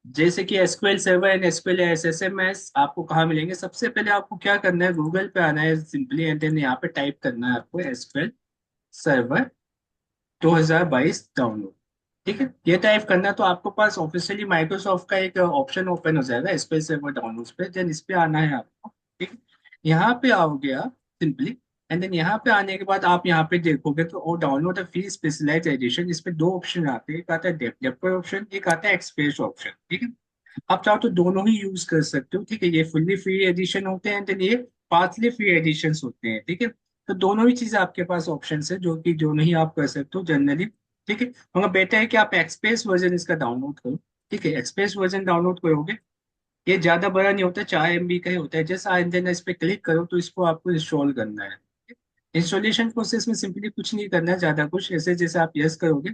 जैसे कि SQL server and SQL SSMS आपको कहाँ मिलेंगे? सबसे पहले आपको क्या करना है, गूगल पे आना है सिंपली, एंड देन यहाँ पे टाइप करना है आपको एसक्यूएल सर्वर 2022 डाउनलोड। ठीक है, ये टाइप करना, तो आपको पास ऑफिशियली माइक्रोसॉफ्ट का एक ऑप्शन ओपन हो जाएगा एसक्यूएल सर्वर डाउनलोड पे। देन इस पे आना है आपको। ठीक है, यहाँ पे आओगे आप सिंपली, एंड देन यहाँ पे आने के बाद आप यहाँ पे देखोगे तो वो download a free specialised edition, इसमें दो ऑप्शन आते हैं, एक आता है डेवलपर ऑप्शन, एक आता है एक्सप्रेस ऑप्शन। ठीक है, आप चाहो तो दोनों ही यूज कर सकते हो। ठीक है, ये फुल्ली फ्री एडिशन होते हैं एंड देन ये पार्टली फ्री एडिशन होते हैं। ठीक है, तो दोनों ही चीजें आपके पास ऑप्शन है, जो कि दोनों ही आप कर सकते हो जनरली। ठीक है, मगर बेटर है कि आप एक्सप्रेस वर्जन इसका डाउनलोड करो। ठीक है, एक्सप्रेस वर्जन डाउनलोड करोगे, ये ज्यादा बड़ा नहीं होता, 4 MB का ही होता है। जैसे एंड देन इस पे क्लिक करो तो इसको आपको इंस्टॉल करना है। इंस्टॉलेशन प्रोसेस में सिंपली कुछ नहीं करना है ज्यादा कुछ, ऐसे जैसे आप यस करोगे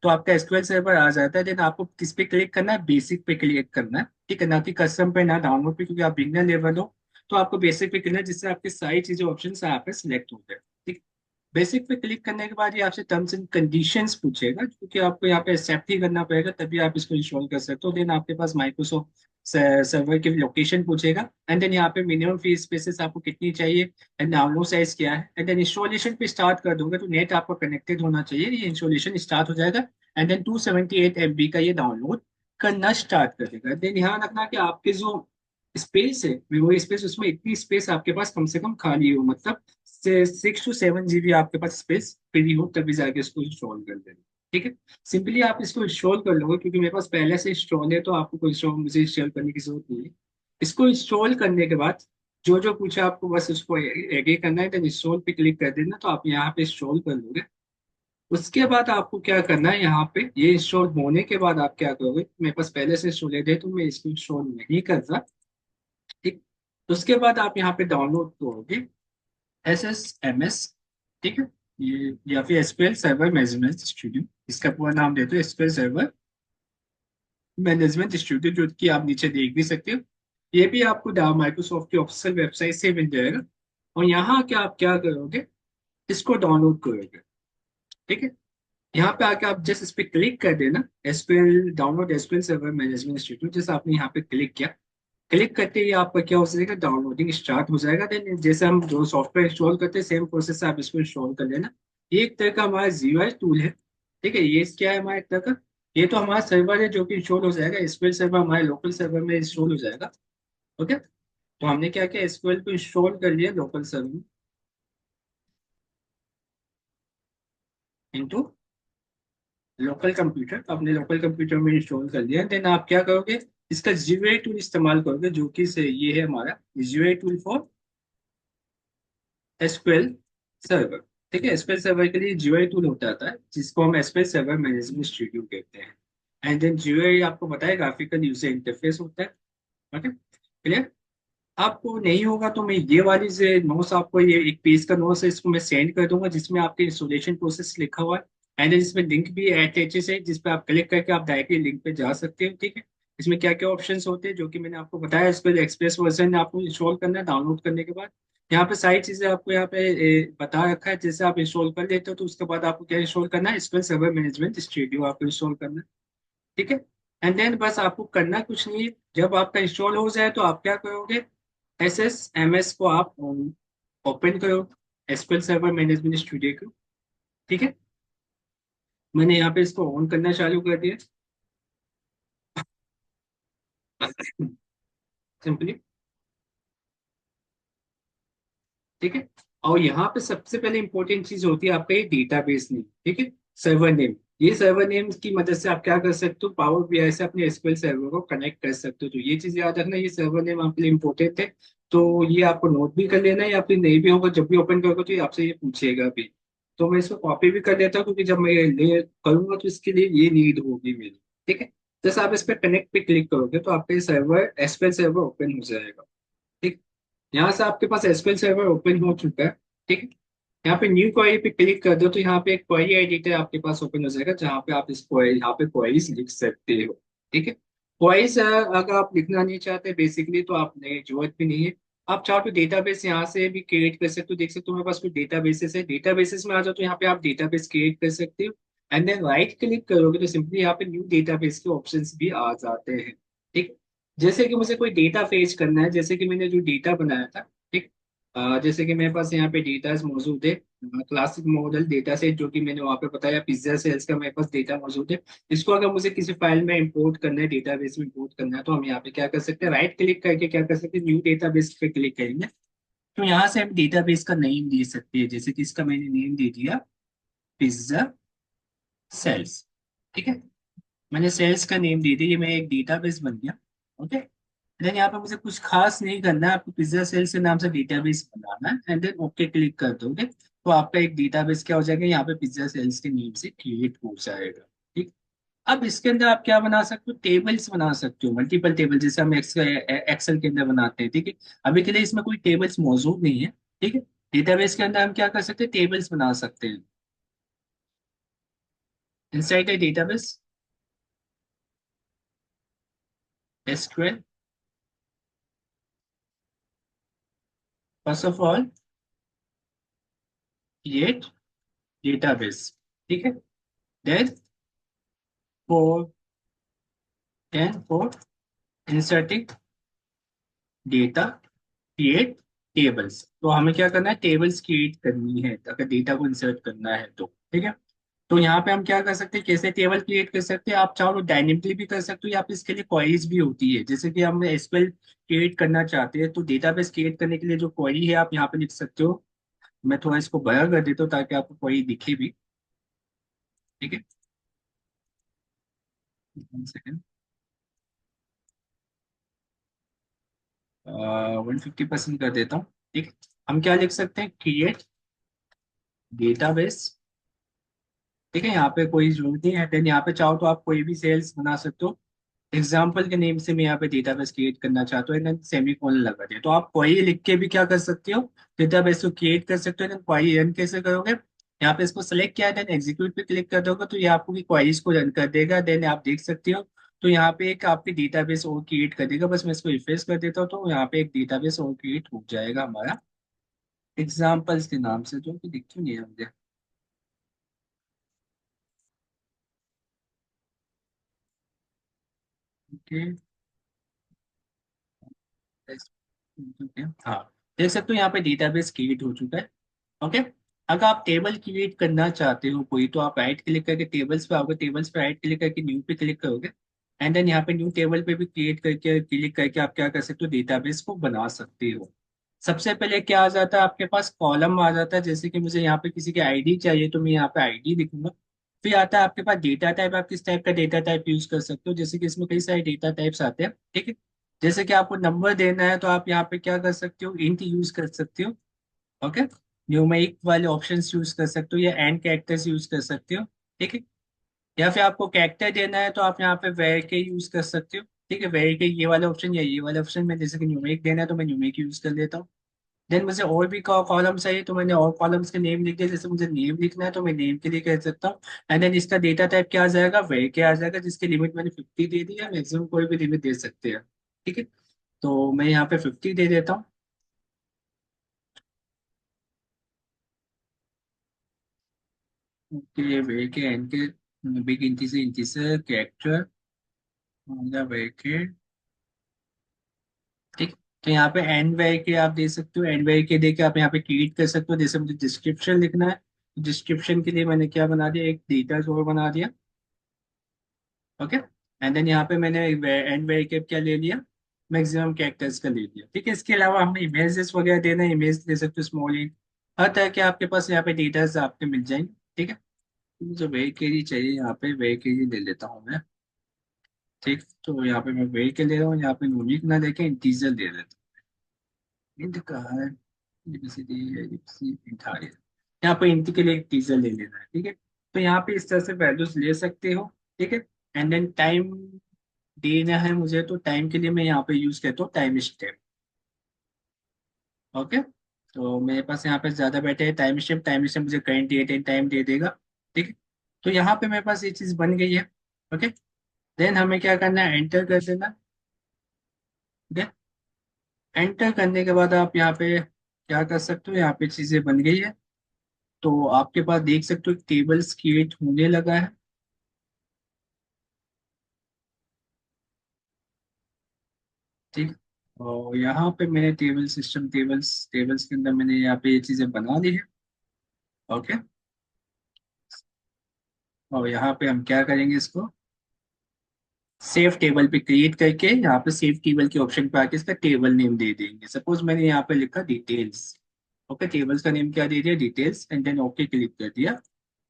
तो आपका एसक्यूएल सर्वर आ जाता है। देन आपको किस पे क्लिक करना है? बेसिक पे क्लिक करना है। ठीक है, ना कि कस्टम पे, ना डाउनलोड पे, क्योंकि आप बिगनर लेवल हो। तो आपको बेसिक पे करना है, जिससे आपकी सारी चीजें ऑप्शन यहाँ पे सिलेक्ट हो जाए। ठीक, बेसिक पे क्लिक करने के बाद ये आपसे टर्म्स एंड कंडीशंस पूछेगा, क्योंकि आपको यहाँ पे एक्सेप्ट ही करना पड़ेगा, तभी आप इसको इंस्टॉल कर सकते हो। देन आपके पास माइक्रोसॉफ्ट सर्वर की लोकेशन पूछेगा, एंड देन यहाँ पे मिनिमम फ्री स्पेसेस आपको कितनी चाहिए, एंड डाउनलोड साइज क्या है। एंड देन इंस्टॉलेशन पे स्टार्ट कर दोगे तो नेट आपको कनेक्टेड होना चाहिए, ये इंस्टॉलेशन स्टार्ट हो जाएगा। एंड देन 278 MB का ये डाउनलोड करना स्टार्ट कर देगा। देन ध्यान रखना कि आपके जो स्पेस है, मेमोरी स्पेस, उसमें इतनी स्पेस आपके पास कम से कम खाली हो, मतलब 6 to 7 GB आपके पास स्पेस फ्री हो, तभी जाके इसको इंस्टॉल कर देना। ठीक है, सिंपली आप इसको इंस्टॉल कर लोगे, क्योंकि मेरे पास पहले से इंस्टॉल है, तो आपको कोई इंस्टॉल मुझे इंस्टॉल करने की जरूरत नहीं है। इसको इंस्टॉल करने के बाद जो जो पूछा आपको बस उसको एग्री करना है, देन इंस्टॉल पे क्लिक कर देना, तो आप यहाँ पे इंस्टॉल कर लोगे। उसके बाद आपको क्या करना है, यहाँ पे ये इंस्टॉल होने के बाद आप क्या करोगे, मेरे पास पहले से इंस्टॉल है तो मैं इसको इंस्टॉल नहीं कर रहा। ठीक, उसके बाद आप यहाँ पे डाउनलोड करोगे SSMS। ठीक है, ये या फिर एसक्यूएल सर्वर मैनेजमेंट स्टूडियो, इसका पूरा नाम देते हो एसक्यूएल सर्वर मैनेजमेंट स्टूडियो, जो कि आप नीचे देख भी सकते हो। ये भी आपको माइक्रोसॉफ्ट की ऑफिशियल वेबसाइट से मिल जाएगा। और यहाँ के आप क्या करोगे, इसको डाउनलोड करोगे। ठीक है, यहाँ पे आके आप जस्ट इस पे क्लिक कर देना, SQL download SQL server management studio, जैसे आपने यहाँ पे क्लिक किया, क्लिक करते ही आपका क्या हो जाएगा, डाउनलोडिंग स्टार्ट हो जाएगा। देन जैसे हम जो सॉफ्टवेयर इंस्टॉल करते हैं सेम प्रोसेस से आप इसको इंस्टॉल कर लेना। ये एक तरह का हमारा जीयूआई टूल है। ठीक है, ये क्या है हमारा एक तरह का, ये तो हमारा सर्वर है जो कि इंस्टॉल हो जाएगा, एसक्यूएल सर्वर हमारे लोकल सर्वर में इंस्टॉल हो जाएगा। ओके, तो हमने क्या किया, एसक्यूएल को इंस्टॉल कर लिया लोकल सर्वर में इंटू लोकल कंप्यूटर, अपने लोकल कंप्यूटर में इंस्टॉल कर लिया। देन आप क्या करोगे, इसका जीयूआई टूल इस्तेमाल करोगे, जो कि से ये है हमारा GUI tool for SQL server. ठीक है, एसक्यूएल सर्वर के लिए जीयूआई टूल होता है, जिसको हम एसक्यूएल सर्वर मैनेजमेंट स्टूडियो कहते हैं। एंड देन जीयूआई आपको पता है ग्राफिकल यूजर इंटरफेस होता है। Okay, clear? आपको नहीं होगा तो मैं ये वाली से नोट्स, आपको ये एक पेज का नोट्स है, इसको मैं सेंड कर दूंगा, जिसमें आपके इंस्टॉलेशन प्रोसेस लिखा हुआ है। एंड इसमें लिंक भी अटैचेस है, जिस पे आप क्लिक करके आप डायरेक्टली लिंक पे जा सकते हो। ठीक है, इसमें क्या क्या ऑप्शंस होते हैं जो कि मैंने आपको बताया, इस पर एक्सप्रेस वर्जन आपको इंस्टॉल करना है डाउनलोड करने के बाद। यहाँ पे सारी चीजें आपको यहाँ पे बता रखा है, जैसे आप इंस्टॉल कर लेते हो तो उसके बाद आपको क्या इंस्टॉल करना है, एसक्यूएल सर्वर मैनेजमेंट स्टूडियो आपको इंस्टॉल करना है। ठीक है, एंड देन बस आपको करना कुछ नहीं है, जब आपका इंस्टॉल हो जाए तो आप क्या करोगे, SSMS को आप ओपन करो, एसक्यूएल सर्वर मैनेजमेंट स्टूडियो को। ठीक है, मैंने यहाँ पे इसको ऑन करना चालू कर दिया सिंपली। ठीक है, और यहाँ पे सबसे पहले इंपॉर्टेंट चीज होती है आपका ये डेटाबेस नेम। ठीक है, सर्वर नेम, ये सर्वर नेम की मदद से आप क्या कर सकते हो, पावर बीआई से अपने एसक्यूएल सर्वर को कनेक्ट कर सकते हो। तो ये चीज याद रखना, ये सर्वर नेम आपके लिए इंपॉर्टेंट है। तो ये आपको नोट भी कर लेना है, या फिर नहीं भी होगा जब भी ओपन करोगे तो ये आपसे ये पूछेगा भी। तो मैं इसको कॉपी भी कर लेता हूँ, क्योंकि जब मैं ये करूंगा तो इसके लिए ये नीड होगी मेरी। ठीक है, जैसे आप इस पे कनेक्ट पे क्लिक करोगे तो आपका ये सर्वर एसक्यूएल सर्वर ओपन हो जाएगा। ठीक, यहाँ से आपके पास एसक्यूएल सर्वर ओपन हो चुका है। ठीक है, यहाँ पे न्यू क्वेरी पे क्लिक कर दो तो यहाँ पे एक क्वेरी एडिटर आपके पास ओपन हो जाएगा, जहाँ पे आप इस क्वेरी यहाँ पे क्वेरीज लिख सकते हो। ठीक है, क्वेरीज अगर आप लिखना नहीं चाहते बेसिकली तो आप नहीं, जरूरत भी नहीं है। आप चाहो तो डेटाबेस यहाँ से भी क्रिएट कर सकते हो, देख सकते हो मेरे पास कोई डेटाबेसेस है, डेटाबेसेस में आ जाओ तो यहाँ पे आप डेटाबेस क्रिएट कर सकते हो। एंड देन राइट क्लिक करोगे तो सिंपली यहाँ पे न्यू डेटाबेस के ऑप्शंस भी आ जाते हैं। ठीक। जैसे कि मुझे कोई डेटा फेच करना है, जैसे कि मैंने जो डेटा बनाया था, ठीक। जैसे कि मेरे पास यहाँ पे डेटा मौजूद है, क्लासिक मॉडल डेटा सेट जो कि मैंने वहाँ पे बताया, पिज्जा सेल्स का मेरे पास डेटा मौजूद है। इसको अगर मुझे किसी फाइल में इंपोर्ट करना है, डेटाबेस में इंपोर्ट करना है, तो हम यहाँ पे क्या कर सकते हैं, राइट क्लिक करके क्या कर सकते हैं, न्यू डेटाबेस पे क्लिक करेंगे। तो यहाँ से हम डेटाबेस का नेम दे सकते हैं, जैसे कि इसका मैंने नेम दे दिया पिज्जा सेल्स। ठीक है, मैंने सेल्स का नेम दे दिया, ये मेरा एक डेटाबेस बन गया। ओके, देन यहाँ पे मुझे कुछ खास नहीं करना है, आपको पिज्जा सेल्स के नाम से डेटाबेस बनाना है, एंड देन ओके क्लिक कर दोगे तो आपका एक डेटाबेस क्या हो जाएगा, यहाँ पे पिज्जा सेल्स के नेम से क्रिएट हो जाएगा। ठीक। अब इसके अंदर आप क्या बना सकते हो, टेबल्स बना सकते हो, मल्टीपल टेबल, जैसे हम एक्सेल के अंदर बनाते हैं। ठीक है, अभी के लिए इसमें कोई टेबल्स मौजूद नहीं है। ठीक है, डेटाबेस के अंदर हम क्या कर सकते हैं, टेबल्स बना सकते हैं inside a database, SQL. First of all create database. ठीक है, then for for inserting data create tables. तो हमें क्या करना है, टेबल्स क्रिएट करनी है अगर डेटा को इंसर्ट करना है तो। ठीक है, तो यहाँ पे हम क्या कर सकते हैं, कैसे टेबल क्रिएट कर सकते हैं, आप चाहो तो डायनेमिकली भी कर सकते हो, या फिर इसके लिए क्वेरीज भी होती है। जैसे कि हम एसक्यूएल क्रिएट करना चाहते हैं, तो डेटाबेस क्रिएट करने के लिए जो क्वेरी है आप यहाँ पे लिख सकते हो। मैं थोड़ा इसको बड़ा कर देता हूँ ताकि आपको क्वेरी दिखे भी। ठीक है, 1 सेकेंड, 150% कर देता हूँ। ठीक, हम क्या लिख सकते हैं, क्रिएट डेटाबेस। ठीक है, यहाँ पे कोई जरूरत नहीं है, देन यहाँ पे चाहो तो आप कोई भी सेल्स बना सकते हो। एग्जाम्पल के नेम से मैं यहाँ पे डेटाबेस क्रिएट करना चाहता हूँ, एंड सेमी कोलन लगा दिया, तो आप क्वेरी लिख के भी क्या कर सकते हो, डेटाबेस को क्रिएट कर सकते हो। देन क्वेरी रन कैसे करोगे, यहाँ पे इसको सेलेक्ट किया, देन एग्जीक्यूट पे क्लिक कर दोगे तो ये आपको की क्वेरीज को रन कर देगा। देन आप देख सकते हो, तो यहाँ पे एक आपकी डेटाबेस और क्रिएट कर देगा। बस मैं इसको रिफ्रेश कर देता हूँ तो यहाँ पे एक डेटाबेस और क्रिएट हो जाएगा हमारा, एग्जाम्पल्स के नाम से, जो कि दिख क्यों नहीं है मुझे। ओके, हाँ, देख सकते हो यहाँ पे डेटाबेस क्रिएट हो चुका है। ओके, अगर आप टेबल क्रिएट करना चाहते हो कोई, तो आप राइट क्लिक करके टेबल्स पे आओगे, टेबल्स पे राइट क्लिक करके न्यू पे क्लिक करोगे, एंड देन यहाँ पे न्यू टेबल पे भी क्रिएट करके क्लिक करके आप क्या कर सकते हो, डेटाबेस को बना सकते हो। सबसे पहले क्या आ जाता है आपके पास, कॉलम आ जाता है। जैसे कि मुझे यहाँ पे किसी की आईडी चाहिए तो मैं यहाँ पे आईडी लिखूंगा। फिर आता है आपके पास डेटा टाइप, आप किस टाइप का डेटा टाइप यूज कर सकते हो, जैसे कि इसमें कई सारे डेटा टाइप्स आते हैं। ठीक है, जैसे कि आपको नंबर देना है तो आप यहाँ पे क्या कर सकते हो, इंट यूज कर सकते हो। ओके, न्यूमेरिक वाले ऑप्शंस यूज कर सकते हो, या एंड कैरेक्टर्स यूज कर सकते हो। ठीक है, या फिर आपको कैरेक्टर देना है तो आप यहाँ पे वेर के यूज कर सकते हो। ठीक है, वेर के ये वाले ऑप्शन या ये वाले ऑप्शन में, जैसे कि न्यूमेरिक देना है तो मैं न्यूमेरिक यूज कर लेता हूँ। देन मुझे और भी कॉलम चाहिए तो मैंने और कॉलम्स के नेम लिख दिया, जैसे मुझे नेम लिखना है तो मैं नेम के लिए कह सकता हूँ। एंड देन इसका डेटा टाइप क्या आ जाएगा, वेर के आ जाएगा, जिसकी लिमिट मैंने 50 दे दी है, मैक्सिमम कोई भी लिमिट दे सकते हैं। ठीक है, तो मैं यहाँ पे 50 दे देता हूँ। ओके, वेर के एंड के बिग इंटी से इंटी से कैरेक्टर या वेर के। ठीक, तो यहाँ पे एंड वेर के आप दे सकते हो, एंड वेर के दे के आप यहाँ पे क्रिएट कर सकते हो। जैसे मुझे डिस्क्रिप्शन लिखना है, डिस्क्रिप्शन के लिए मैंने क्या बना दिया, एक डेटा और बना दिया। ओके, एंड देन यहाँ पे मैंने एंड वेर के क्या ले लिया, मैक्सिमम कैरेक्टर्स का ले लिया। ठीक है, इसके अलावा हमें इमेजेस वगैरह देना है, इमेज दे सकते हो, स्मॉल इन, हर तरह के आपके पास यहाँ पे डेटास आपके मिल जाएंगे। ठीक है, मुझे वेर के जी चाहिए, यहाँ पे वेर के जी ले लेता हूँ मैं। ठीक, तो यहाँ पे मैं वेर के ले रहा हूँ, यहाँ पे यूनिक ना लेके इंटीजर ले लेता हूँ। इंट कहाँ है, एबीसीडी एबीसी इंट आ गया। यहाँ पे इंट के लिए एक टीजर ले लेना है। ठीक है, तो यहाँ पे इस तरह से वैल्यूज ले सकते हो। ठीक है, एंड देन टाइम देना है मुझे, तो टाइम के लिए मैं यहाँ पे यूज करता हूँ टाइम स्टेप। ओके, तो मेरे पास यहाँ पे ज्यादा बेटर है टाइम स्टेप, टाइम स्टेप मुझे करंट डेट एंड टाइम दे देगा। ठीक है, तो यहाँ पे मेरे पास ये चीज बन गई है। ओके, देन हमें क्या करना है, एंटर कर देना। ठीक है, एंटर करने के बाद आप यहाँ पे क्या कर सकते हो, यहाँ पे चीजें बन गई है। तो आपके पास देख सकते हो टेबल्स क्रिएट होने लगा है। ठीक। और यहाँ पे मैंने टेबल सिस्टम टेबल्स टेबल्स के अंदर मैंने यहाँ पे ये चीजें बना ली है। ओके। और यहाँ पे हम क्या करेंगे, इसको सेव टेबल पे क्रिएट करके यहाँ पे सेव टेबल के ऑप्शन पे आके इसका टेबल नेम दे देंगे। सपोज मैंने यहाँ पे लिखा डिटेल्स। ओके, टेबल्स का नेम क्या दे दिया, details, and then okay click कर दिया।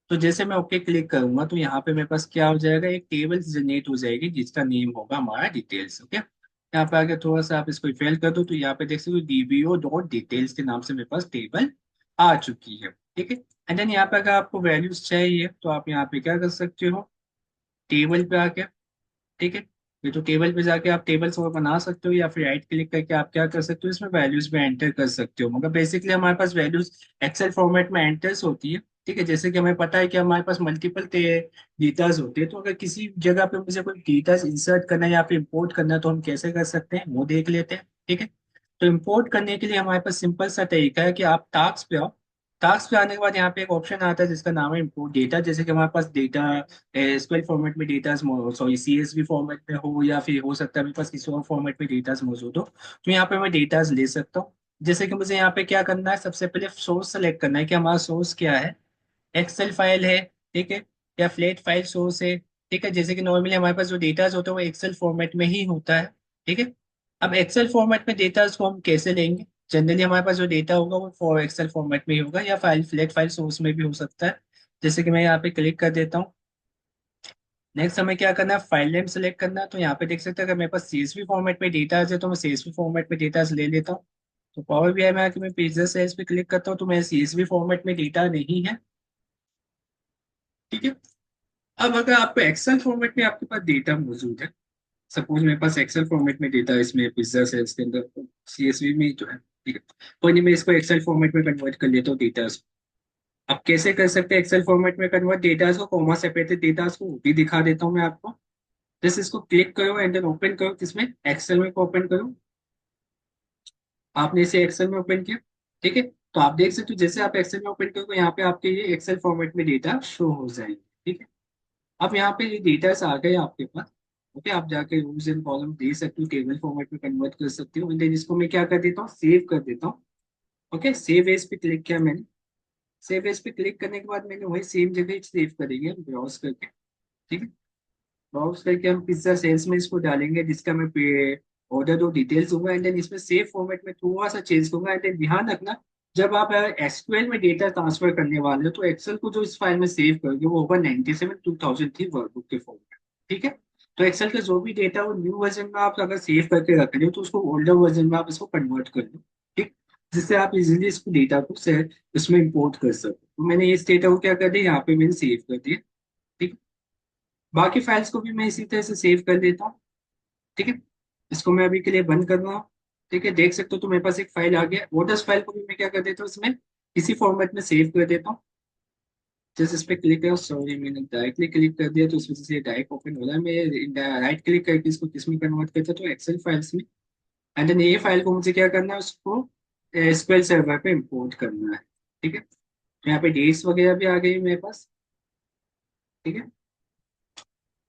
तो जैसे मैं ओके क्लिक करूंगा तो यहाँ पे मेरे पास क्या हो जाएगा, एक टेबल जनरेट हो जाएगी जिसका नेम होगा हमारा डिटेल्स। ओके, यहाँ पे आके थोड़ा सा आप इसको फिल कर दो तो यहाँ पे देख सकते हो डीबीओ डॉट डिटेल्स के नाम से मेरे पास टेबल आ चुकी है। ठीक है। एंड देन यहाँ पे अगर आपको वैल्यूज चाहिए तो आप यहाँ पे क्या कर सकते हो, टेबल पे आके, ठीक है, ये तो टेबल पे जाके आप टेबल्स और बना सकते हो, या फिर राइट क्लिक करके आप क्या कर सकते हो, इसमें वैल्यूज में एंटर कर सकते हो। मगर बेसिकली हमारे पास वैल्यूज एक्सेल फॉर्मेट में एंटर्स होती है। ठीक है, जैसे कि हमें पता है कि हमारे पास मल्टीपल डेटास होते हैं, तो अगर किसी जगह पे मुझे कोई डेटास इंसर्ट करना है या फिर इंपोर्ट करना है तो हम कैसे कर सकते हैं वो देख लेते हैं। ठीक है। तो इंपोर्ट करने के लिए हमारे पास सिंपल सा तरीका है कि आप टास्क पे आओ। टास्क पे आने के बाद यहाँ पे एक ऑप्शन आता है जिसका नाम है इंपोर्ट डेटा। जैसे कि हमारे पास डेटा एसक्यूएल फॉर्मेट में डेटा, सॉरी सीएसवी फॉर्मेट में हो, या फिर हो सकता है मेरे पास किसी और फॉर्मेट में डेटा मौजूद हो, तो यहाँ पे मैं डेटास ले सकता हूँ। जैसे कि मुझे यहाँ पे क्या करना है, सबसे पहले सोर्स सेलेक्ट करना है कि हमारा सोर्स क्या है, एक्सेल फाइल है, ठीक है, या फ्लैट फाइल सोर्स है। ठीक है, जैसे कि नॉर्मली हमारे पास जो डेटास होता है वो एक्सेल फॉर्मेट में ही होता है। ठीक है। अब एक्सेल फॉर्मेट में डेटास को हम कैसे लेंगे, जनरली हमारे पास जो डेटा होगा वो फॉर एक्सेल फॉर्मेट में ही होगा, या फाइल फ्लैट फाइल सोर्स में भी हो सकता है। जैसे कि मैं यहाँ पे क्लिक कर देता हूँ। नेक्स्ट हमें क्या करना है, फाइल नेम सेलेक्ट करना है। तो यहाँ पे देख सकते हैं अगर मेरे पास सीएसवी फॉर्मेट में डेटा है तो मैं सीएसवी फॉर्मेट में डेटा ले लेता हूँ। तो पावर बीआई में आके मैं पेजेस सेल्स पे क्लिक करता हूँ तो मेरे सीएसवी फॉर्मेट में डेटा नहीं है। ठीक है। अब अगर आपको एक्सेल फॉर्मेट में आपके पास डेटा मौजूद है, सपोज मेरे पास एक्सेल फॉर्मेट में डेटा इसमें पिज्जा सेल्स के अंदर सीएसवी में जो है, ठीक है, कोई नहीं, मैं इसको एक्सेल फॉर्मेट में कन्वर्ट कर लेता हूँ डेटा। अब कैसे कर सकते हैं एक्सेल फॉर्मेट में कन्वर्ट डेटा को, कॉमा सेपरेटेड डेटा को, वो भी दिखा देता हूँ मैं आपको। जैसे इसको क्लिक करो एंड देन ओपन करो, किसमें, एक्सेल में ओपन करो। आपने इसे एक्सेल में ओपन किया। ठीक है। तो आप देख सकते हो जैसे आप एक्सेल में ओपन करो तो यहाँ पे आपके ये एक्सेल फॉर्मेट में डेटा शो हो जाएंगे। ठीक है। अब यहाँ पे ये डेटा आ गए आपके पास। ओके, आप जाके रूल्स एंड कॉलम दे सकते हो, टेबल फॉर्मेट में कन्वर्ट कर सकते हो, एंड देन इसको मैं क्या कर देता हूँ, सेव कर देता हूँ। ओके, सेव एज पे क्लिक किया मैंने। सेव एज पे क्लिक करने के बाद मैंने वही सेम जगह सेव करेंगे ब्राउज करके। ठीक है। ब्राउज करके हम पिज्जा सेल्स में इसको डालेंगे जिसका मैं ऑर्डर दो डिटेल्स दूंगा, एंड देन इसमें सेव फॉर्मेट में थोड़ा सा चेंज दूंगा। एंड देन ध्यान रखना, जब आप एसक्यूएल में डेटा ट्रांसफर करने वाले हो तो एक्सेल को जो इस फाइल में सेव करोगे वो होगा 97/2003 वर्कबुक के फॉर्मेट। ठीक है। तो एक्सेल का जो भी डेटा वो न्यू वर्जन में आप अगर सेव करके रख रहे हो तो उसको ओल्डर वर्जन में आप इसको कन्वर्ट कर लो। ठीक, जिससे आप इजीली इसको डेटा को से इसमें इंपोर्ट कर सको। तो मैंने इस डेटा को क्या कर दिया, यहाँ पे मैंने सेव कर दिया। ठीक, बाकी फाइल्स को भी मैं इसी तरह से सेव कर देता हूँ। ठीक है। इसको मैं अभी के लिए बंद कर रहा हूँ। ठीक है, देख सकते हो तो मेरे पास एक फाइल आ गया। वोटर्स फाइल को भी मैं क्या कर देता हूँ, इसमें इसी फॉर्मेट में सेव कर देता हूँ। जैसे इस पे क्लिक करो, सॉरी मैंने डायरेक्टली क्लिक कर दिया तो इस वजह से डायरेक्ट ओपन हो रहा है। मैं राइट क्लिक करके इसको किसमें कन्वर्ट करता हूँ, तो एक्सेल फाइल्स में। एंड देन ये फाइल को मुझे क्या करना है, उसको एसक्यूएल सर्वर पे इंपोर्ट करना है। ठीक है। तो यहाँ पे डेट्स वगैरह भी आ गई मेरे पास। ठीक है।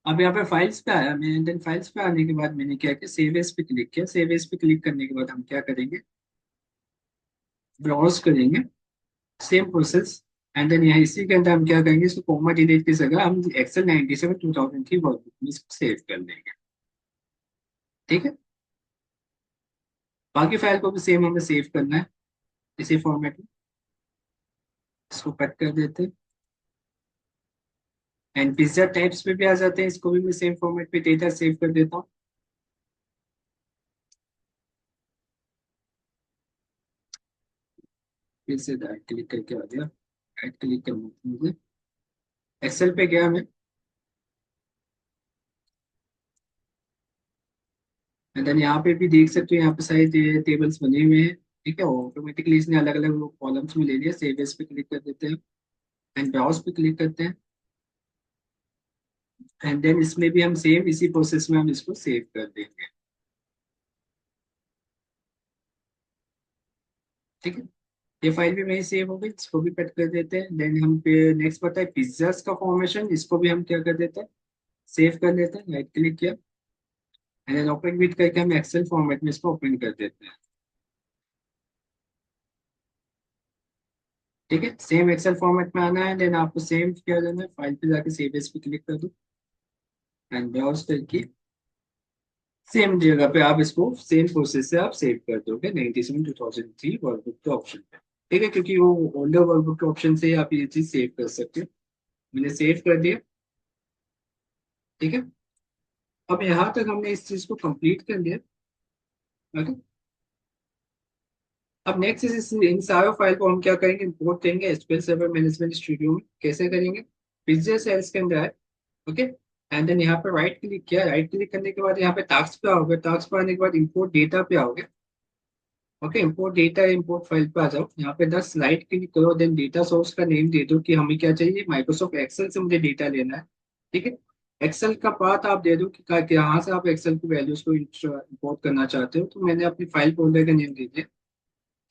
अब यहाँ पे फाइल्स पे आया मैं, देन फाइल्स पे आने के बाद मैंने क्या किया, सेव एज पे क्लिक किया। सेव एज पे क्लिक करने के बाद हम क्या करेंगे, ब्राउज करेंगे, सेम प्रोसेस। एंड देन यहाँ इसी के अंदर हम क्या करेंगे, इसको कोमा डिलीट की जगह हम एक्सेल 97/2000 की वर्कबुक में इसको सेव कर देंगे। ठीक है। बाकी फाइल को भी सेम हमें सेव करना है इसी फॉर्मेट में। इसको कट कर देते हैं। एंड पिज्जा टाइप्स पे भी आ जाते हैं, इसको भी मैं सेम फॉर्मेट पे डेटा सेव कर देता हूँ। फिर से राइट क्लिक करके आ गया, राइट क्लिक करना था मुझे, एक्सेल पे गया मैं। एंड देन यहाँ पे भी देख सकते हो, यहाँ पे सारे टेबल्स बने हुए हैं। ठीक है, ऑटोमेटिकली इसने अलग अलग कॉलम्स में ले लिया। सेव एज पे क्लिक कर देते हैं एंड ब्राउज पे क्लिक करते हैं। एंड देन इसमें भी हम सेम इसी प्रोसेस में हम इसको सेव कर देंगे। ठीक है। ये फाइल भी मेरी सेव हो गई, इसको भी कट कर देते हैं। देन हम पे नेक्स्ट पता है पिज्जास का फॉर्मेशन, इसको भी हम क्या कर देते हैं, सेव कर लेते हैं। राइट क्लिक किया, एंड देन ओपन विथ करके हम एक्सेल फॉर्मेट में इसको ओपन कर देते हैं। ठीक है, सेम एक्सेल फॉर्मेट में आना है, देन आपको सेम क्या करना है, फाइल पे जाके सेव एज पे क्लिक कर दो एंड ब्राउज करके सेम जगह पे आप इसको सेम प्रोसेस से आप सेव कर दोगे 97/2003 वर्कबुक के ऑप्शन पे। ठीक है, क्योंकि वो ओल्डर वर्कबुक के ऑप्शन से आप ये चीज सेव कर सकते हो। मैंने सेव कर दिया। ठीक है, अब यहाँ तक हमने इस चीज को कंप्लीट कर लिया। ओके, अब नेक्स्ट इन सारे फाइल को हम क्या करेंगे, इंपोर्ट करेंगे एसक्यूएल सर्वर मैनेजमेंट स्टूडियो में। कैसे करेंगे, पिज्जा सेल्स के अंदर है। ओके, एंड देन यहाँ पे राइट क्लिक किया, राइट क्लिक करने के बाद यहाँ पे टास्क पे आओगे, टास्क पे आने के बाद इंपोर्ट डेटा पे आओगे। Okay, import data import file पे आ जाओ, यहाँ पे 10 स्लाइड क्लिक करो, देन डेटा सोर्स का नेम दे दो कि हमें क्या चाहिए, माइक्रोसॉफ्ट एक्सेल से मुझे डेटा लेना है। ठीक है, एक्सेल का पाथ आप दे दो कि कहाँ से आप एक्सेल की वैल्यूज को इंपोर्ट करना चाहते हो। तो मैंने अपनी फाइल फोल्डर का नेम दे दिया,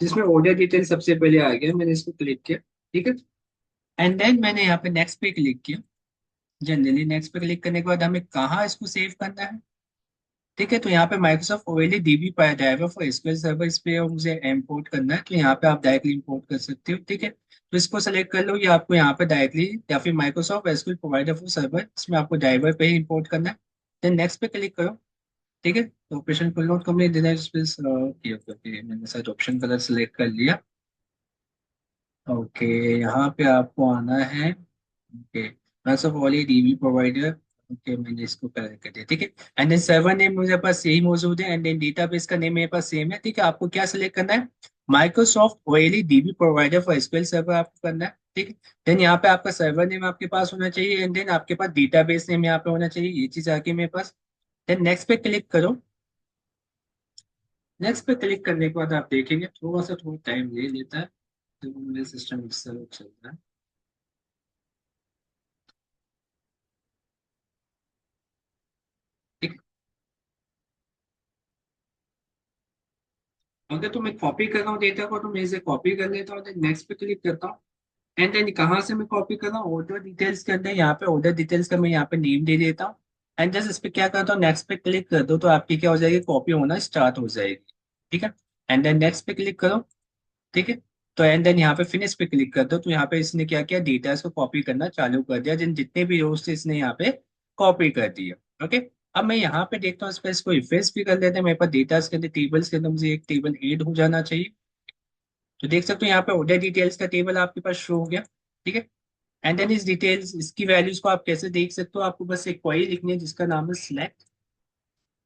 जिसमें ऑर्डर डिटेल सबसे पहले आ गया, मैंने इसको क्लिक किया। ठीक है, एंड देन मैंने यहाँ पे नेक्स्ट पे क्लिक किया। जनरली नेक्स्ट पे क्लिक करने के बाद हमें कहाँ इसको सेव करना है। ठीक है, तो यहाँ पे माइक्रोसॉफ्ट ओएलई डीबी पाया ड्राइवर फॉर एसक्यूएल सर्वर, इस पे मुझे इंपोर्ट करना है, तो यहाँ पे आप डायरेक्टली इंपोर्ट कर सकते हो। ठीक है, तो इसको सेलेक्ट कर लो, ये आपको यहाँ पे डायरेक्टली, या फिर Microsoft SQL provider for server, इसमें आपको ड्राइवर पे ही इंपोर्ट करना है। देन नेक्स्ट पे क्लिक करो। ठीक है, तो ऑपरेशन फुल नोट कंप्लीट देना है, ओके ओके ओके, मैंने शायद ऑप्शन कलर सेलेक्ट कर लिया। ओके, यहाँ पे आपको आना है। Okay, Microsoft OLE dB provider. Okay, मैंने इसको करेक्ट कर दिया। ठीक है, एंड देन सर्वर नेम मुझे पास यही मौजूद है, एंड देन डेटाबेस का नेम मेरे पास सेम है। ठीक है, आपको क्या सिलेक्ट करना है, Microsoft OLE dB provider for SQL server आपको करना है। ठीक है, देन यहाँ पे आपका सर्वर नेम आपके पास होना चाहिए, एंड देन आपके पास डेटाबेस नेम यहाँ पे होना चाहिए, ये चीज आके मेरे पास। देन नेक्स्ट पे क्लिक करो। नेक्स्ट पे क्लिक करने के बाद आप देखेंगे थोड़ा टाइम ले लेता है, तो मेरे सिस्टम चल रहा है। ठीक, अगर तो मैं कॉपी कर रहा हूँ डेटा को, तो मैं इसे कॉपी कर लेता हूँ, देन नेक्स्ट पे क्लिक करता हूँ। एंड देन कहाँ से मैं कॉपी कर रहा हूँ, ऑर्डर डिटेल्स के अंदर, यहाँ पे ऑर्डर डिटेल्स का मैं यहाँ पे नेम दे देता हूँ। एंड जस्ट इस पे क्या करता हूँ, नेक्स्ट पे क्लिक कर दो, तो आपकी क्या हो जाएगी, कॉपी होना स्टार्ट हो जाएगी। ठीक है, एंड देन नेक्स्ट पे क्लिक करो। ठीक है, तो एंड देन यहाँ पे फिनिश पे क्लिक कर दो, तो यहाँ पे इसने क्या किया, डेटा को कॉपी करना चालू कर दिया, जिन जितने भी रोज थे इसने यहाँ पे कॉपी कर दिया। ओके, अब मैं यहाँ पे देखता हूँ, इस पे इसको रिफ्रेश भी कर लेते हैं, मेरे पास डेटा के अंदर टेबल्स के अंदर मुझे एक टेबल ऐड हो जाना चाहिए। तो देख सकते हो यहाँ पे ऑर्डर डिटेल्स का टेबल आपके पास शो हो गया। ठीक है, एंड देन इस डिटेल्स इसकी वैल्यूज को आप कैसे देख सकते हो, आपको बस एक क्वेरी लिखनी है जिसका नाम है सिलेक्ट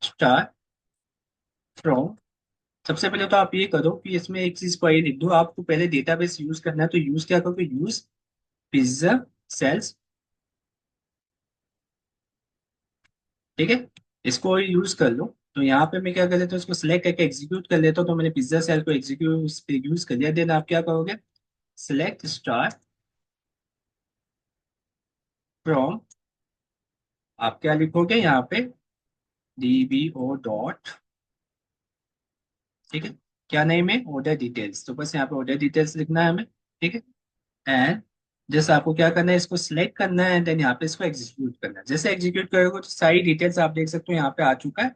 स्टार फ्रॉम। सबसे पहले तो आप ये करो कि इसमें एक चीज क्वेरी लिख दो, आपको पहले डेटाबेस यूज करना है, तो यूज क्या करोगे, यूज पिज्जा सेल्स। ठीक है, इसको यूज कर लो। तो यहाँ पे मैं क्या कर देता हूँ, इसको सिलेक्ट करके एग्जीक्यूट कर लेता हूँ, तो मैंने पिज्जा सेल को एग्जीक्यूट यूज कर लिया। देन आप क्या करोगे, सिलेक्ट स्टार फ्रॉम, आप क्या लिखोगे यहाँ पे, डीबीओ डॉट। ठीक है, क्या नेम है, ऑर्डर डिटेल्स, तो बस यहाँ पे ऑर्डर डिटेल्स लिखना है हमें। ठीक है, एंड जैसे आपको क्या करना है, इसको सिलेक्ट करना है, एंड देन यहाँ पे इसको एग्जीक्यूट करना है। जैसे एग्जीक्यूट करोगे तो सारी डिटेल्स आप देख सकते हो यहाँ पे आ चुका है।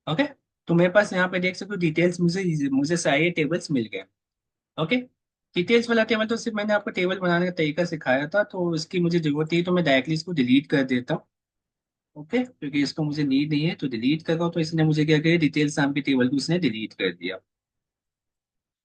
ओके, तो मेरे पास यहाँ पे देख सकते हो डिटेल्स, मुझे मुझे सारे टेबल्स मिल गए। ओके, डिटेल्स वाला टेबल तो सिर्फ मैंने आपको टेबल बनाने का तरीका सिखाया था, तो इसकी मुझे जरूरत नहीं, तो मैं डायरेक्टली इसको डिलीट कर देता हूँ। ओके, क्योंकि इसको मुझे नीड नहीं है, तो डिलीट कर रहा हूँ, तो इसने मुझे क्या किया, डिटेल्स नाम के टेबल को इसने डिलीट कर दिया।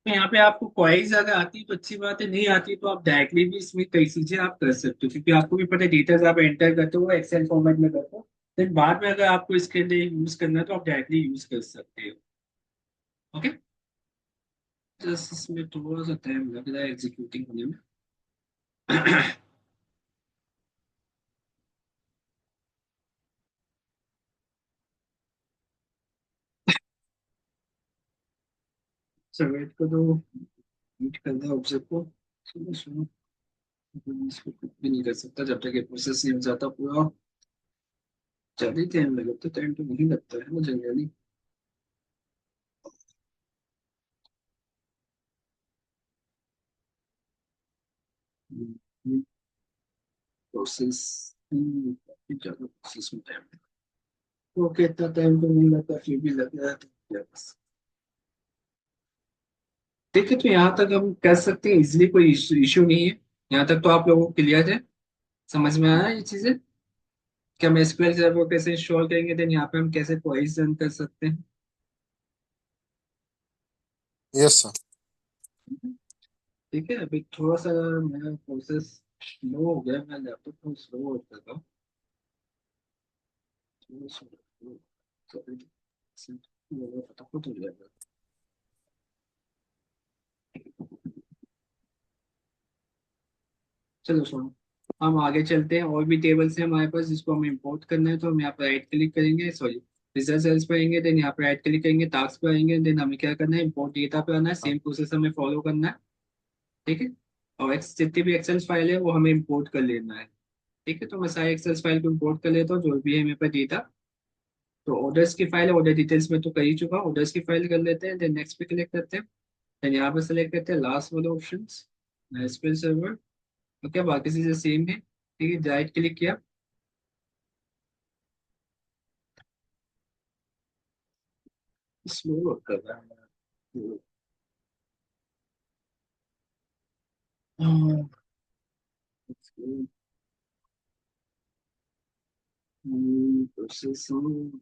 तो यहाँ पे आपको क्वारीज अगर आती है तो अच्छी बात है, नहीं आती तो आप डायरेक्टली भी इसमें कई चीजें आप कर सकते हो, क्योंकि आपको भी पता है डिटेल्स आप एंटर करते हो एक्सेल फॉर्मेट में करते हो, फिर बाद में अगर आपको इसके लिए यूज करना है तो आप डायरेक्टली यूज कर सकते हो। ओके, जस्ट इसमें थोड़ा सा टाइम लग रहा है एग्जीक्यूटिंग होने में। सर वेट कर दो, वेट करना है ऑब्जेक्ट को। सुनो सुनो, इसको कुछ भी नहीं कर सकता जब तक ये प्रोसेस नहीं हो जाता पूरा। जल्दी टाइम लगता तो टाइम तो नहीं लगता है ना जनरली। प्रोसेस, ज्यादा प्रोसेस में टाइम लगता है। ओके, इतना टाइम तो नहीं लगता, फिर भी लग रहा है तो बस। ठीक है, तो यहाँ तक हम कर सकते हैं इजिली, कोई इशू नहीं है। यहाँ तक तो आप लोगों को क्लियर है, समझ में आया ये चीजें कि हम एसक्यूएल सर्वर को कैसे इंस्टॉल करेंगे, देन यहाँ पे हम कैसे क्वेरीज रन कर सकते हैं। Yes sir. ठीक है, अभी थोड़ा सा मेरा प्रोसेस स्लो हो गया, मैं लैपटॉप को स्लो हो जाता हूँ। थोड़ा सा फटाफट हो जाएगा। चलो सुनो, हम आगे चलते हैं। और भी टेबल्स हैं हमारे पास जिसको हमें इंपोर्ट करना है, तो हम यहाँ पर राइट क्लिक करेंगे, सॉरी रिजल्ट सेल्स पे आएंगे, देन यहाँ पे राइट क्लिक करेंगे, टास्क पे आएंगे, देन हमें क्या करना है, इंपोर्ट डेटा पे आना है, सेम प्रोसेस हमें फॉलो करना है। ठीक है, और जितनी भी एक्सेल फाइल है वो हमें इंपोर्ट कर लेना है। ठीक है, तो मैं सारे एक्सेल फाइल को इंपोर्ट कर लेता हूँ जो भी है मेरे पास डेटा। तो ऑर्डर्स की फाइल, ऑर्डर डिटेल्स में तो कर ही चुका, ऑर्डर्स की फाइल कर लेते हैं, देन नेक्स्ट पे क्लिक करते हैं, देन यहाँ पे सेलेक्ट करते हैं लास्ट वाला ऑप्शन, एसक्यूएल सर्वर। ओके, बाकी चीजें सेम है। ठीक है, राइट क्लिक किया, स्लो लोड कर रहा है। प्रोसेसिंग।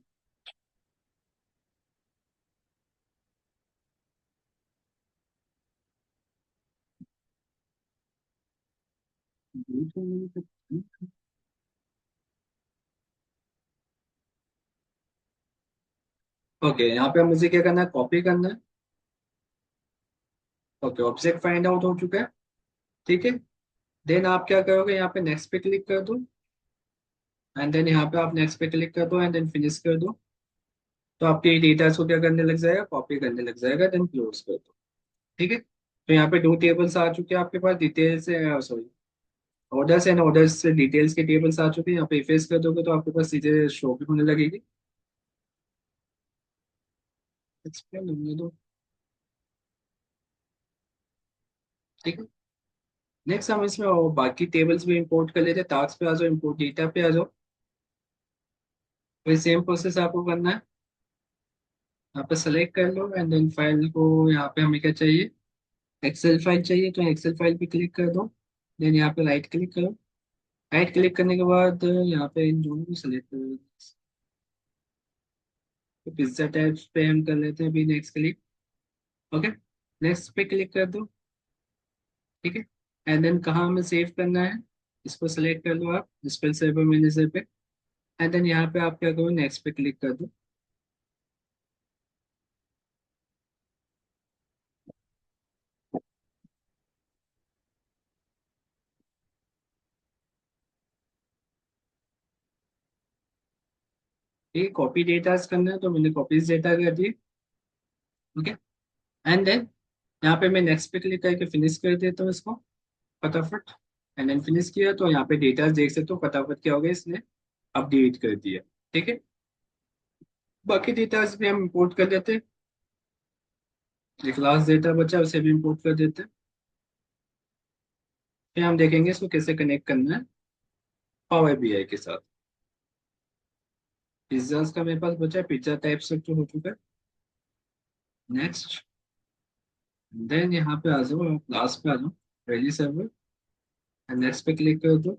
ओके, यहाँ पे मुझे क्या करना है, कॉपी करना है। ओके, ऑब्जेक्ट फाइंड आउट हो चुका है। ठीक है, देन आप क्या करोगे, यहाँ पे नेक्स्ट पे क्लिक कर दो, एंड देन यहाँ पे आप नेक्स्ट पे क्लिक कर दो, एंड देन फिनिश कर दो। तो आपके डेटा को क्या करने लग जाएगा, कॉपी करने लग जाएगा, देन क्लोज कर दो। ठीक है, तो यहाँ पे दो टेबल्स आ चुके हैं आपके पास, details sorry orders and orders से डिटेल्स के टेबल्स आ चुके हैं। यहाँ पे फेस कर दोगे तो आपके पास सीधे शो भी होने लगेगी। एक्सप्लेन होने दो। ठीक है, नेक्स्ट हम इसमें और बाकी टेबल्स भी इंपोर्ट कर लेते हैं। टास्क पे आ जाओ, इंपोर्ट डेटा पे आ जाओ। वही सेम प्रोसेस आपको करना है। यहाँ पे सेलेक्ट कर लो, एंड देन फाइल को, यहाँ पे हमें क्या चाहिए, एक्सेल फाइल चाहिए, तो एक्सेल फाइल पे क्लिक कर दो, देन यहाँ पे राइट क्लिक करो। राइट क्लिक करने के बाद यहाँ पे इन दोनों को सेलेक्ट करो। तो पिज्जा टाइप्स पे हम कर लेते हैं अभी नेक्स्ट क्लिक। ओके, नेक्स्ट पे क्लिक कर दो। ठीक है, एंड देन कहाँ हमें सेव करना है, इसको सेलेक्ट कर लो आप डिस्प्ले सर्वर मैनेजर पे, एंड देन यहाँ पे आप क्या करो, नेक्स्ट पे क्लिक कर दो। ठीक है, कॉपी डेटा करना है, तो मैंने कॉपीज डेटा कर दी। ओके, एंड देन यहाँ पे मैं नेक्स्ट पे क्लिक करके फिनिश कर देता हूँ इसको फटाफट। एंड देन फिनिश किया तो यहाँ पे डेटा देख सकते हो फटाफट क्या हो गया, इसने अपडेट कर दिया। ठीक है, बाकी डेटास भी हम इंपोर्ट कर देते हैं। एक लास्ट डेटा बचा उसे भी इंपोर्ट कर देते हैं। फिर हम देखेंगे इसको कैसे कनेक्ट करना है पावर बीआई के साथ। पिज्जाज का मेरे पास बचा है, पिज्जा टाइप से तो हो चुका है। नेक्स्ट, देन यहाँ पे आ जाओ, आप लास्ट पे आ जाओ, रेडी सर्वर, नेक्स्ट पे क्लिक कर दो।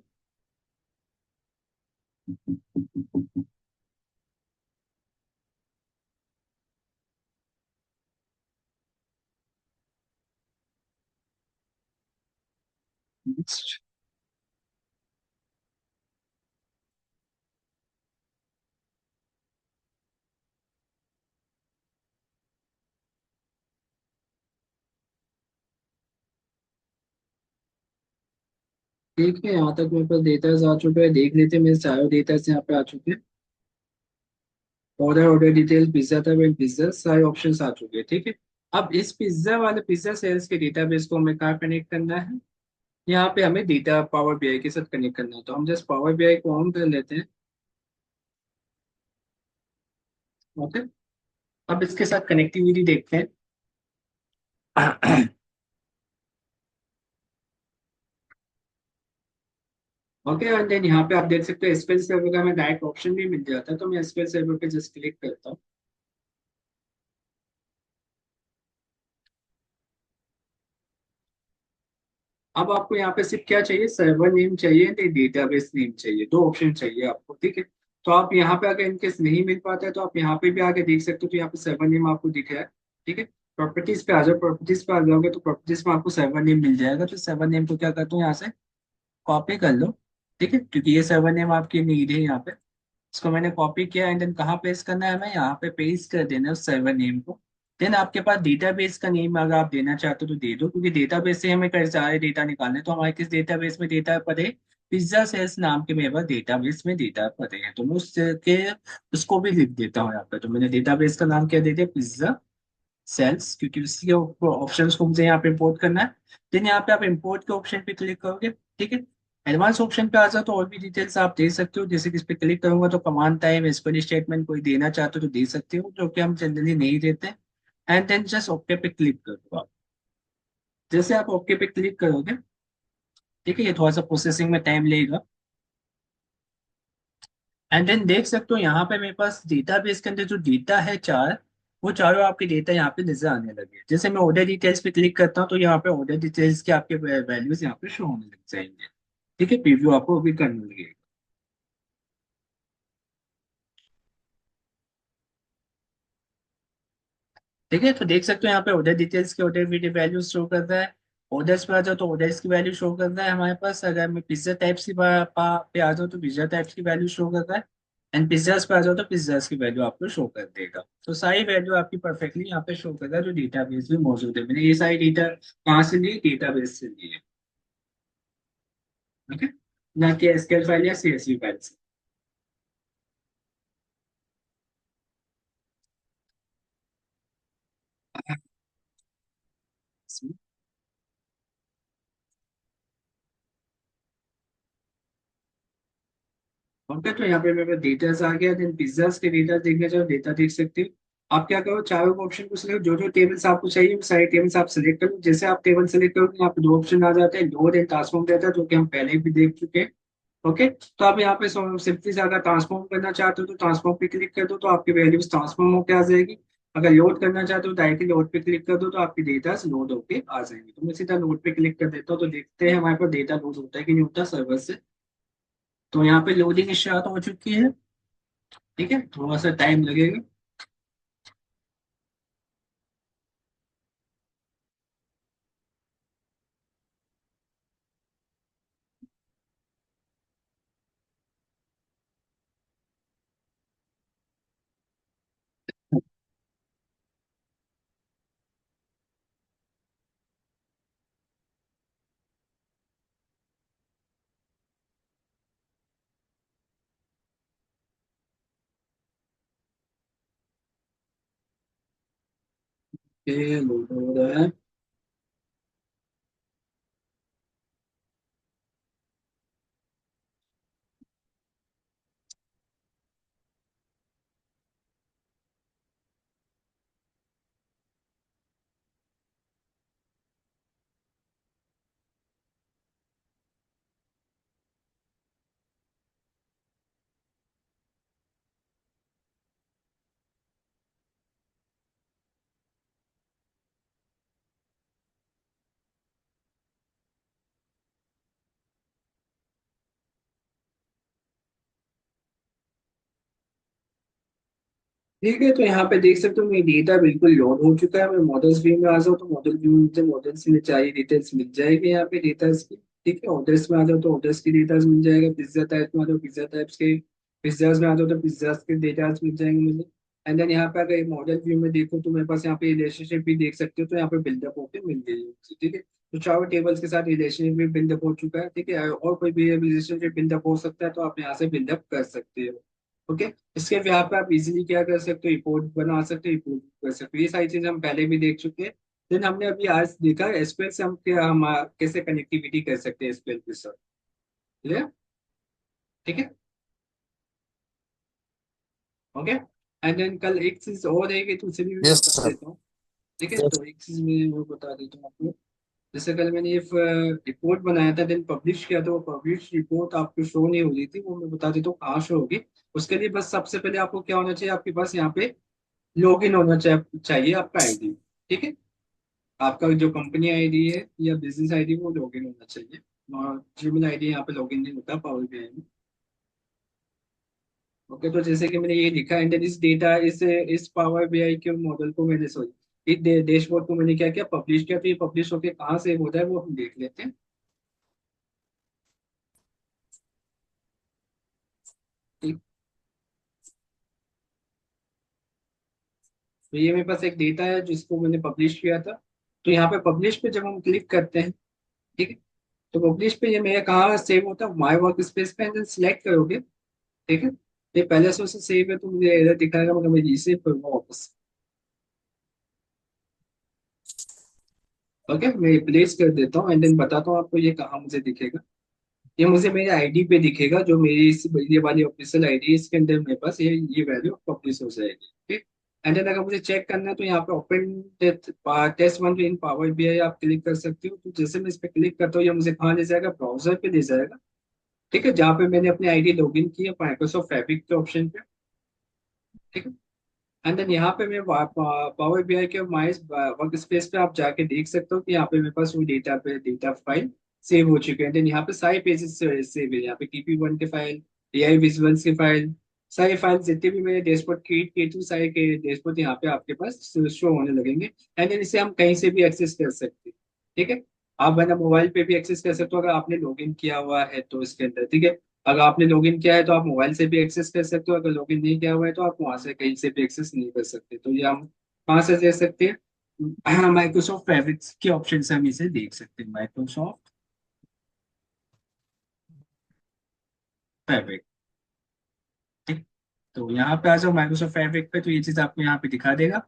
नेक्स्ट, ठीक है, यहाँ तक मेरे पास डेटा आ चुका है, देख लेते हैं मेरे सारे डेटा यहाँ पे आ चुके हैं। ऑर्डर, ऑर्डर डिटेल, पिज्जा था, वेन पिज्जा, सारे ऑप्शंस आ चुके हैं। ठीक है, अब इस पिज्जा वाले पिज्जा सेल्स के डेटाबेस को हमें कहाँ कनेक्ट करना है, यहाँ पे हमें डेटा पावर बीआई के साथ कनेक्ट करना है। तो हम जस्ट पावर बीआई को ऑन कर लेते हैं। ओके, अब इसके साथ कनेक्टिविटी देखते हैं। ओके, एंड देन यहाँ पे आप देख सकते हो एसक्यूएल सर्वर का हमें डायरेक्ट ऑप्शन भी मिल जाता है, तो मैं एसक्यूएल सर्वर पे जस्ट क्लिक करता हूँ। अब आपको यहाँ पे सिर्फ क्या चाहिए, सर्वर नेम चाहिए, नहीं डेटाबेस नेम चाहिए, दो ऑप्शन चाहिए आपको, ठीक है। तो आप यहाँ पे अगर इनकेस नहीं मिल पाता है तो आप यहाँ पे भी आके देख सकते हो, तो यहाँ पे सर्वर नेम आपको दिख रहा है, ठीक है। प्रॉपर्टीज पे आ जाओ, प्रॉपर्टीज पे आ जाओगे तो प्रॉपर्टीज में आपको सर्वर नेम मिल जाएगा, तो सर्वर नेम को क्या करते हो यहाँ से कॉपी कर लो, ठीक है, क्योंकि ये सर्वर नेम आपकी नीड है यहाँ पे। इसको मैंने कॉपी किया एंड देन कहाँ पेस्ट करना है, हमें यहाँ पे पेस्ट कर देना है उस सर्वर नेम को। देन आपके पास डेटाबेस का नेम अगर आप देना चाहते हो तो दे दो, क्योंकि डेटाबेस से हमें कई सारे डेटा निकालने हैं, तो हमारे किस डेटाबेस में डेटा पड़े, पिज्जा सेल्स नाम के मेरे पास डेटाबेस में डेटा पड़े हैं, तो मैं उसके उसको भी लिख देता हूँ यहाँ पे। तो मैंने डेटाबेस का नाम क्या दे दिया, पिज्जा सेल्स, क्योंकि उसी के ऑप्शन को मुझे यहाँ पे इंपोर्ट करना है। देन यहाँ पे आप इंपोर्ट के ऑप्शन पे क्लिक करोगे, ठीक है। एडवांस ऑप्शन पे आ जाओ तो और भी डिटेल्स आप दे सकते हो, जैसे कि इस पे क्लिक करूंगा तो कमांड टाइम एसक्यूएल स्टेटमेंट कोई देना चाहते हो तो दे सकते हो, जो कि हम जनरली नहीं देते। एंड देन जस्ट ओके पे क्लिक करो आप। जैसे आप ओके पे क्लिक करोगे, ठीक है, ये थोड़ा सा प्रोसेसिंग में टाइम लेगा। एंड देन देख सकते हो यहाँ पे मेरे पास डेटाबेस के अंदर जो डेटा है चार, वो चारों आपके डेटा यहाँ पे नजर आने लगे। जैसे मैं ऑर्डर डिटेल्स पे क्लिक करता हूँ तो यहाँ पे ऑर्डर डिटेल्स के आपके वैल्यूज यहाँ पे शो होने लग जाएंगे, ठीक है, प्रीव्यू आपको भी करने लगेगा। ठीक है, तो देख सकते हो यहाँ पे ऑर्डर डिटेल्स के ऑर्डर वैल्यू शो कर रहा है। ऑर्डर्स पे आ जाओ तो ऑर्डर्स की वैल्यू शो कर रहा है हमारे पास। अगर मैं पिज्जा टाइप्स की पे आ जाओ तो पिज्जा टाइप्स की वैल्यू शो कर रहा है। एंड पिज्जास पे आ जाओ तो पिज्जास की वैल्यू आपको शो कर देगा। तो सारी वैल्यू आपकी परफेक्टली यहाँ पे शो कर रहा है, जो डेटाबेस में मौजूद है। मैंने ये सारी डेटा कहाँ से ली, डेटाबेस से ली है, ओके, ना कि एसक्यूएल फाइल या सीएसवी फाइल से। ओके, तो यहाँ पे मेरे डेटास आ गया। देन पिज्जास के डेटा देखने जाओ, डेटा देख सकते हो। आप क्या करो, चारों ऑप्शन को सिलेक्ट, जो जो टेबल्स आपको चाहिए वो सारे टेबल्स आप सिलेक्ट करो। जैसे आप टेबल सिलेक्ट करोगे यहाँ पे दो ऑप्शन आ जाते हैं, लोड एंड ट्रांसफॉर्म डेटा, जो कि हम पहले भी देख चुके हैं। ओके, तो आप यहाँ पे सिंपली से अगर ट्रांसफॉर्म करना चाहते हो तो ट्रांसफॉर्म पे क्लिक कर दो, तो आपकी वैल्यूज ट्रांसफॉर्म होकर आ जाएगी। अगर लोड करना चाहते हो डायरेक्टली लोड पे क्लिक कर दो, तो आपकी डेटा लोड होके आ जाएंगे। तो मैं सीधा लोड पे क्लिक कर देता हूँ, तो देखते हैं हमारे पास डेटा लोड होता है कि नहीं होता सर्वर से। तो यहाँ पे लोडिंग स्टार्ट हो चुकी है, ठीक है, थोड़ा सा टाइम लगेगा। ये लोड हो रहा है। ठीक है, तो यहाँ पे देख सकते हो मेरी डेटा बिल्कुल लोड हो चुका है। मैं मॉडल्स व्यू में आ जाऊँ तो मॉडल व्यू में मुझे मॉडल्स की सारी डिटेल्स मिल जाएगी यहाँ पे डेटास की। ठीक है, ऑर्डर्स में आ जाओ तो ऑर्डर्स की डिटेल्स मिल जाएगा। पिज्जा टाइप में आ जाओ, पिज्जा टाइप्स के, पिज्जाज में आ जाओ तो पिज्जाज के डिटेल्स मिल जाएंगे मुझे। एंड देन यहाँ पे अगर मॉडल व्यू में देखो तो मेरे पास यहाँ पे रिलेशनशिप भी देख सकते हो, तो यहाँ पे बिल्डअप होकर मिल जाएगी, ठीक है। तो चारों टेबल्स के साथ रिलेशनशिप भी बिल्डअप हो चुका है, ठीक है, और कोई भी रिलेशनशिप बिल्डअप हो सकता है तो आप यहाँ से बिल्डअप कर सकते हो। ओके, इसके यहाँ पे आप इजीली क्या कर सकते हो, रिपोर्ट बना सकते हो, रिपोर्ट कर सकते हो। ये सारी चीजें हम पहले भी देख चुके हैं। देन हमने अभी आज देखा एसक्यूएल से हम कैसे कनेक्टिविटी कर सकते हैं एसक्यूएल के साथ, क्लियर, ठीक है, ओके। एंड देन कल एक चीज और है कि तो उसे भी मैं यस बता सर। देता हूँ, ठीक है। तो एक चीज मैं वो बता देता हूँ आपको, जैसे कल मैंने ये रिपोर्ट बनाया था, देन पब्लिश किया, तो वो पब्लिश रिपोर्ट आपको शो नहीं हो रही थी, वो मैं बता देता हूँ कहाँ शो होगी। उसके लिए बस सबसे पहले आपको क्या होना चाहिए, आपके पास यहाँ पे लॉगिन होना चाहिए आपका आईडी। ठीक है, आपका जो कंपनी आईडी है या बिजनेस आईडी वो लॉगिन होना चाहिए। और जीमेल आईडी यहाँ पे लॉगिन नहीं होता पावर बीआई में। ओके, तो जैसे कि मैंने ये लिखा, एंड इस डेटा इस पावर बीआई के मॉडल को मैंने सॉरी इस डैशबोर्ड को मैंने क्या किया, पब्लिश किया। तो ये पब्लिश होकर कहाँ सेव होता है वो हम देख लेते हैं। ठीक, तो ये मेरे पास एक डेटा है जिसको मैंने पब्लिश किया था। तो यहाँ पे पब्लिश पे जब हम क्लिक करते हैं, ठीक है, तो पब्लिश पे ये मेरा कहाँ सेव होता है, माई वर्क स्पेस पे सिलेक्ट करोगे। ठीक है, ये पहले से उसे सेव है तो मुझे एरर दिखाएगा, मगर मैं रिसेव करूंगा वापस। ओके, मैं रिप्लेस कर देता हूँ एंड देन बताता हूँ आपको ये कहाँ मुझे दिखेगा। ये मुझे मेरे आईडी पे दिखेगा, जो मेरी इस ये वाली ऑफिशियल आईडी है, इसके अंदर मेरे पास ये वैल्यू पब्लिश हो जाएगी। ठीक, एंड देन अगर मुझे चेक करना है तो यहाँ पे open test one in power BI आप क्लिक कर सकते हो। तो जैसे मैं इस पे क्लिक करता हूँ, ये मुझे कहाँ ले जाएगा, ब्राउजर पे ले जाएगा। ठीक है, जहाँ पे मैंने अपनी आईडी लॉगिन की है माइक्रोसॉफ्ट फैब्रिक के ऑप्शन पे। ठीक है, एंड देन यहाँ पे मैं पावर बीआई के माई वर्क स्पेस पे आप जाके देख सकते हो कि यहाँ पे मेरे पास वो डेटा फाइल सेव हो चुके हैं। देन यहाँ पे सारे पेजेस सेव है, यहाँ पे TP1 के फाइल, एआई विजुअल्स के फाइल, सारे फाइल जितने भी मैंने डैशबोर्ड क्रिएट किए थे सारे के डैशबोर्ड यहाँ पे आपके पास शो होने लगेंगे। एंड देन इसे हम कहीं से भी एक्सेस कर सकते हैं। ठीक है, आप वरना मोबाइल पे भी एक्सेस कर सकते हो अगर आपने लॉगिन किया हुआ है तो इसके अंदर। ठीक है, अगर आपने लॉगिन किया है तो आप मोबाइल से भी एक्सेस कर सकते हो, अगर लॉगिन नहीं किया हुआ है तो आप वहां से कहीं से भी एक्सेस नहीं कर सकते। तो ये हम कहाँ से दे सकते हैं, माइक्रोसॉफ्ट फैब्रिक के ऑप्शन से हम इसे देख सकते हैं, माइक्रोसॉफ्ट फैब्रिक। ठीक, तो यहाँ पे आ जाओ माइक्रोसॉफ्ट फैब्रिक पे, तो ये चीज आपको यहाँ पे दिखा देगा।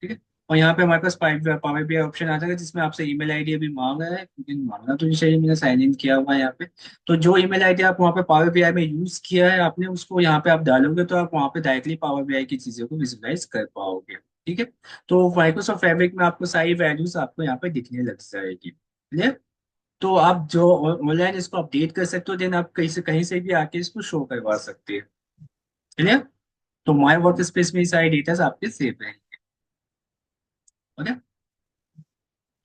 ठीक है, और यहाँ पे हमारे पास पावर बीआई ऑप्शन आता है जिसमें आपसे ईमेल आईडी अभी मांग रहा है, लेकिन मांगना तो नहीं चाहिए, मैंने साइन इन किया हुआ है यहाँ पे। तो जो ईमेल आईडी आप वहाँ पे पावर बीआई में यूज किया है आपने, उसको यहाँ पे आप डालोगे तो आप वहाँ पे डायरेक्टली पावर बीआई की चीजों को विजुलाइज कर पाओगे। ठीक है, तो माइक्रोसॉफ्ट फैब्रिक में आपको सारी वैल्यूज आपको यहाँ पे दिखने लग जाएगी। क्लियर, तो आप जो ऑनलाइन इसको अपडेट कर सकते हो, देन आप कहीं से भी आके इसको शो करवा सकते हैं। क्लियर, तो माई वर्क स्पेस में ये सारे डेटास आपके सेव रहेंगे। ओके,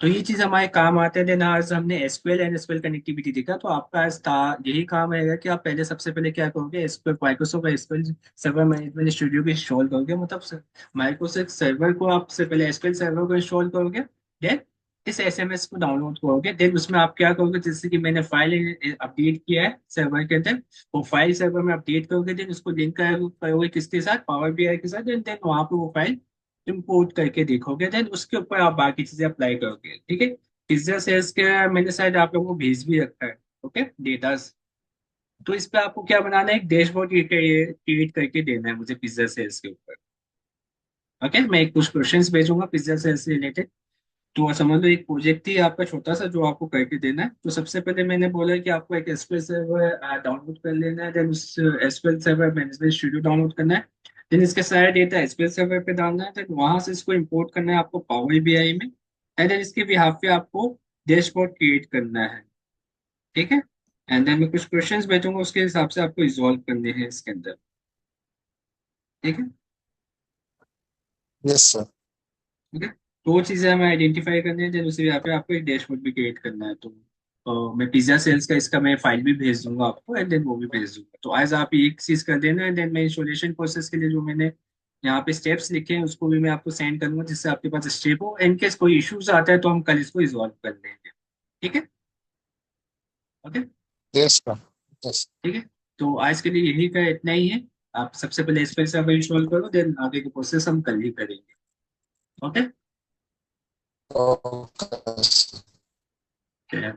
तो ये चीज हमारे काम आते हैं। देन आज हमने एसक्यूएल एंड एसक्यूएल कनेक्टिविटी देखा, तो आपका आज यही काम रहेगा कि आप पहले सबसे पहले क्या करोगे, SQL Microsoft SQL server management studio को इंस्टॉल करोगे, मतलब माइक्रोसॉफ्ट सर्वर को आप से पहले एसक्यूएल सर्वर को इंस्टॉल करोगे। देन इस एसएमएस को डाउनलोड करोगे, देन उसमें आप क्या करोगे, जैसे कि मैंने फाइल अपडेट किया है सर्वर के अंदर, वो फाइल सर्वर में अपडेट करोगे, देन उसको लिंक करोगे किसके साथ, पावर बीआई के साथ, देन देन वहां पे वो फाइल इंपोर्ट करके देखोगे, देन उसके ऊपर आप बाकी चीजें अप्लाई करोगे। ठीक है, पिज्जा सेल्स के मैंने शायद आप लोगों को भेज भी रखा है। ओके, डेटास, तो इस पे आपको क्या बनाना है, एक डैशबोर्ड क्रिएट करके देना है मुझे पिज्जा सेल्स के ऊपर। ओके, मैं एक कुछ क्वेश्चंस भेजूंगा पिज्जा सेल्स से रिलेटेड। तो समझ लो एक प्रोजेक्ट ही आपका छोटा सा जो आपको करके देना है। तो सबसे पहले मैंने बोला कि आपको एक एसक्यूएल सर्वर डाउनलोड कर लेना है, देन उस SQL server management studio download करना है, देन इसके सारे डेटा एसक्यूएल सर्वर पे डालना है, देन वहां से इसको इंपोर्ट करना है आपको पावर बीआई में, एंड देन इसके बिहाफ पे आपको डैशबोर्ड क्रिएट करना है। ठीक है, एंड देन मैं कुछ क्वेश्चंस भेजूंगा, उसके हिसाब से आपको रिजॉल्व करने हैं इसके अंदर। ठीक है, यस सर। ठीक है, तो वो चीजें हमें आइडेंटिफाई करनी है, देन उसी यहाँ पे आपको एक डैशबोर्ड भी क्रिएट करना है। तो मैं पिज्जा सेल्स का इसका मैं फाइल भी भेज दूंगा आपको, एंड देन वो भी भेज दूंगा। तो आज आप एक चीज कर देना, एंड देन मैं इंस्टॉलेशन प्रोसेस के लिए जो मैंने यहाँ पे स्टेप्स लिखे हैं उसको भी मैं आपको सेंड करूंगा, जिससे आपके पास स्टेप हो, इन केस कोई इश्यूज आता है तो हम कल इसको रिजॉल्व कर लेंगे। ठीक है, ओके, यस सर। यस। ठीक है, तो आज के लिए यही का इतना ही है। आप सबसे पहले इस पर से आप इंस्टॉल करो, देन आगे के प्रोसेस हम कल ही करेंगे। Okay, okay. okay?